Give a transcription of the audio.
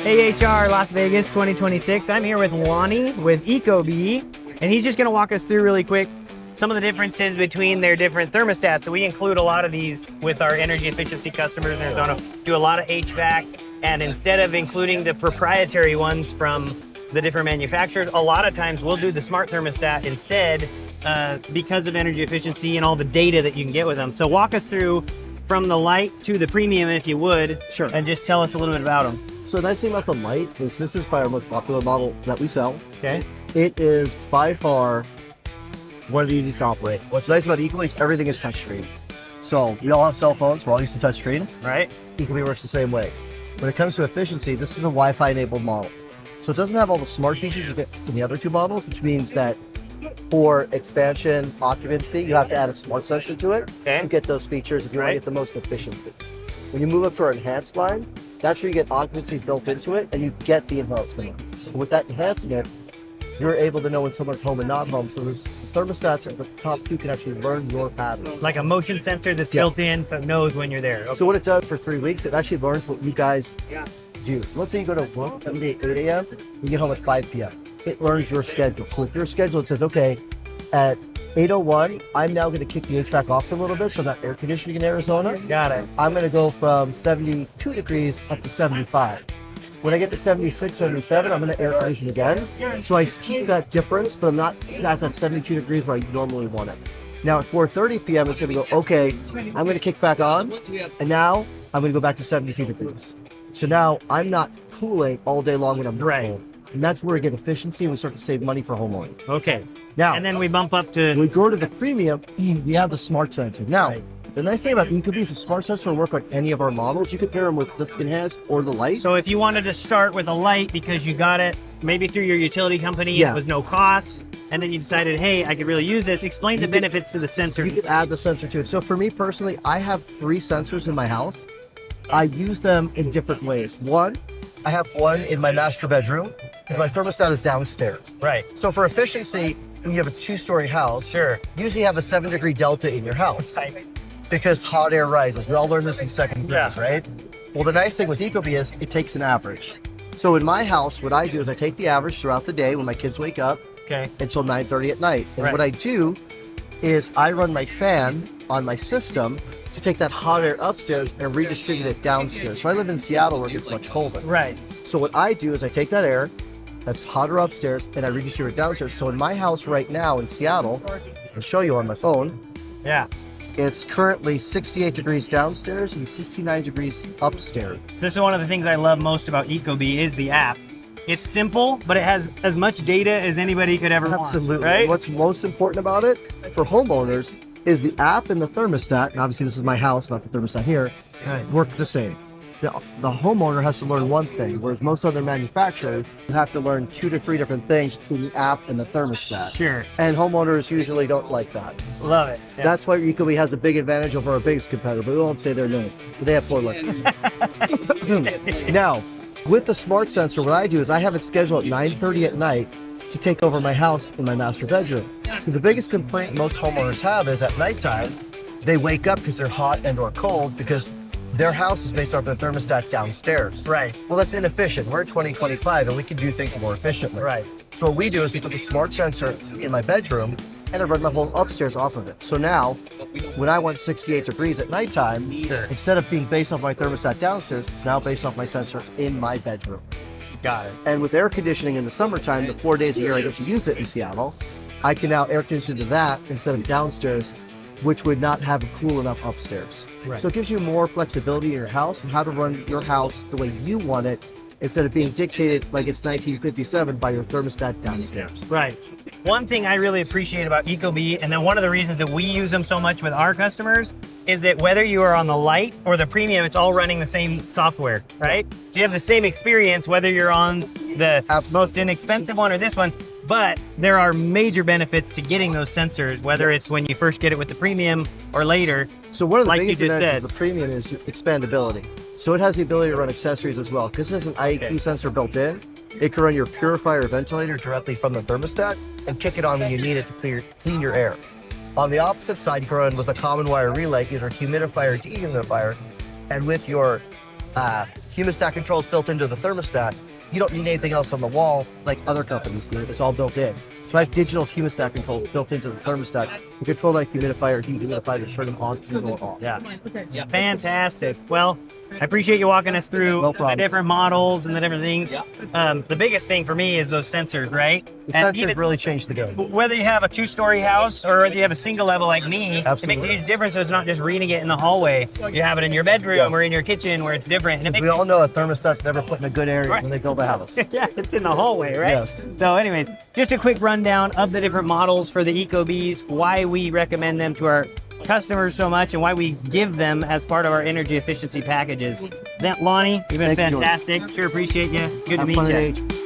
AHR Las Vegas 2026. I'm here with Lonnie with Ecobee, and he's just going to walk us through really quick some of the differences between their different thermostats. So we include a lot of these with our energy efficiency customers in Arizona, do a lot of HVAC, and instead of including the proprietary ones from the different manufacturers, a lot of times we'll do the smart thermostat instead because of energy efficiency and all the data that you can get with them. So walk us through from the Lite to the Premium, if you would. Sure. And just tell us a little bit about them. So the nice thing about the Lite is this is probably our most popular model that we sell. Okay. It is by far one of the easiest to operate. What's nice about Ecobee is everything is touchscreen. So we all have cell phones, we're all used to touchscreen. Right. Ecobee works the same way. When it comes to efficiency, this is a Wi-Fi enabled model. So it doesn't have all the smart features you get in the other two models, which means that for expansion, occupancy, you have to add a smart sensor to it to get those features if you want to get the most efficiency. When you move up to our enhanced line, that's where you get occupancy built into it and you get the enhancement. So with that enhancement, you're able to know when someone's home and not home. So there's thermostats at the top two can actually learn your patterns. Like a motion sensor that's built in, so it knows when you're there. Okay. So what it does for 3 weeks, it actually learns what you guys do. So let's say you go to work every day at 8 a.m., you get home at 5 p.m. It learns your schedule. So with your schedule, it says, okay, at 8:01, I'm now going to kick the HVAC off for a little bit, so not air conditioning in Arizona. Got it. I'm going to go from 72 degrees up to 75. When I get to 76, 77, I'm going to air condition again. So I keep that difference, but I'm not at that 72 degrees where I normally want it. Now at 4:30 p.m., it's going to go, okay, I'm going to kick back on, and now I'm going to go back to 72 degrees. So now I'm not cooling all day long when I'm home. And that's where we get efficiency and we start to save money for homeowners. Okay. Now, and then we bump up to... when we go to the Premium, we have the smart sensor. Now, the nice thing about Ecobee is the smart sensor will work on any of our models. You could pair them with the enhanced or the Lite. So if you wanted to start with a Lite because you got it maybe through your utility company, it was no cost, and then you decided, hey, I could really use this, explain the benefits to the sensor. You could add the sensor to it. So for me personally, I have 3 sensors in my house. I use them in different ways. One, I have one in my master bedroom because my thermostat is downstairs. Right. So for efficiency, when you have a 2-story house, usually you have a 7-degree delta in your house because hot air rises. We all learned this in second grade, right? Well, the nice thing with Ecobee is it takes an average. So in my house, what I do is I take the average throughout the day when my kids wake up until 9:30 at night. And what I do is I run my fan on my system to take that hot air upstairs and redistribute it downstairs. So I live in Seattle where it gets much colder. Right. So what I do is I take that air that's hotter upstairs and I redistribute it downstairs. So in my house right now in Seattle, I'll show you on my phone. Yeah. It's currently 68 degrees downstairs and 69 degrees upstairs. This is one of the things I love most about Ecobee is the app. It's simple, but it has as much data as anybody could ever want. Absolutely. Right? What's most important about it for homeowners is the app and the thermostat, and obviously this is my house, not the thermostat here, work the same. The homeowner has to learn one thing, whereas most other manufacturers, you have to learn 2 to 3 different things between the app and the thermostat. Sure. And homeowners usually don't like that. Love it. Yeah. That's why Ecobee has a big advantage over our biggest competitor, but we won't say their name. But they have 4 letters. Now, with the smart sensor, what I do is I have it scheduled at 9:30 at night to take over my house in my master bedroom. So the biggest complaint most homeowners have is at nighttime, they wake up because they're hot and or cold because their house is based off their thermostat downstairs. Right. Well, that's inefficient. We're in 2025 and we can do things more efficiently. Right. So what we do is we put the smart sensor in my bedroom and I run my whole upstairs off of it. So now, when I want 68 degrees at nighttime, instead of being based off my thermostat downstairs, it's now based off my sensor in my bedroom. Got it. And with air conditioning in the summertime, the 4 days a year I get to use it in Seattle, I can now air condition to that instead of downstairs, which would not have it cool enough upstairs. Right. So it gives you more flexibility in your house and how to run your house the way you want it instead of being dictated like it's 1957 by your thermostat downstairs. Right. One thing I really appreciate about Ecobee, and then one of the reasons that we use them so much with our customers, is that whether you are on the Lite or the Premium, it's all running the same software, right? So you have the same experience whether you're on the most inexpensive one or this one, but there are major benefits to getting those sensors, whether it's when you first get it with the Premium or later. So one of the like biggest you just advantages said. of the Premium is expandability. So it has the ability to run accessories as well. Because it has an IEQ sensor built in, it can run your purifier or ventilator directly from the thermostat and kick it on when you need it to clean your air. On the opposite side, you can run with a common wire relay, either a humidifier or dehumidifier, and with your Humidistat controls built into the thermostat. You don't need anything else on the wall like other companies do. It's all built in. So I have digital humidistat controls built into the thermostat. You control that humidifier, dehumidifier to turn them on or off. Yeah. Fantastic. Well, I appreciate you walking us through No the problem. different models and the different things. The biggest thing for me is those sensors, right? The And sensors really changed the game. whether you have a two-story house or whether you have a single level like me, it makes Absolutely. a huge difference. So it's not just reading it in the hallway. You have it in your bedroom or in your kitchen where it's different. And it We all know a thermostat's never put in a good area Right. when they build a house. yeah, it's in the hallway, right? Yes. So anyways, just a quick rundown of the different models for the Ecobees, why we recommend them to our customers so much, and why we give them as part of our energy efficiency packages. Lonnie, you've been Thank you, George. fantastic. Sure appreciate you. Good to Have meet fun you. at AHR.